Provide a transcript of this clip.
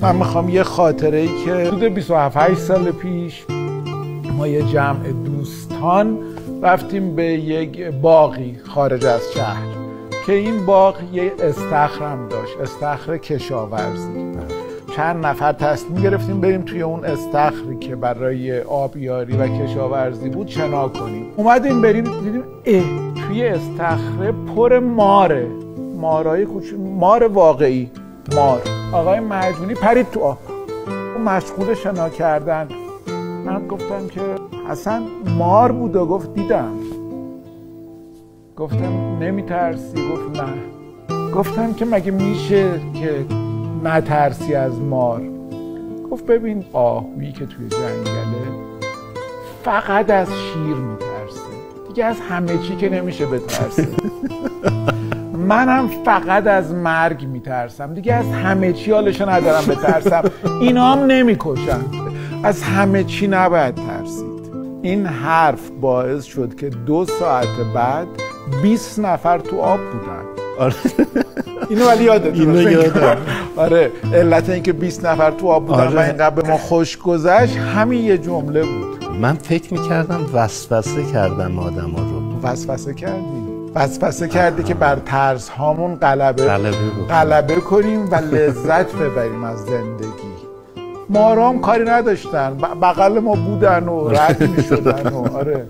من میخوام یه خاطره ای که حدود 27 سال پیش ما یه جمع دوستان رفتیم به یک باغی خارج از شهر که این باغ یه استخر هم داشت، استخر کشاورزی. چند نفر تصمیم گرفتیم بریم توی اون استخری که برای آبیاری و کشاورزی بود شنا کنیم. اومدیم بریم دیدیم توی استخر پر ماره، مارای کوچیک، مار واقعی، مار. آقای مجنونی پرید تو آب، اون مشغول شنا کردن. من گفتم که اصلا مار بود و گفت دیدم. گفتم نمیترسی؟ گفت نه. گفتم که مگه میشه که نترسی از مار؟ گفت ببین آهویی که توی جنگله فقط از شیر میترسه، دیگه از همه چی که نمیشه بترسه. منم فقط از مرگ میترسم، دیگه از همه چی حالشو ندارم بترسم. اینا هم نمیکشن، از همه چی نباید ترسید. این حرف باعث شد که 2 ساعت بعد 20 نفر تو آب بودن. آره. اینو ولی یادم. آره، علت این که 20 نفر تو آب بودن و آره. اینقدر به ما خوش گذشت همین یه جمله بود. من فکر میکردم وسوسه کردم آدم ها رو. وسوسه کردی؟ وسوسه کردی که بر ترس هامون غلبه کنیم و لذت ببریم از زندگی. مارام کاری نداشتن، بغل ما بودن و رد میشدن. آره.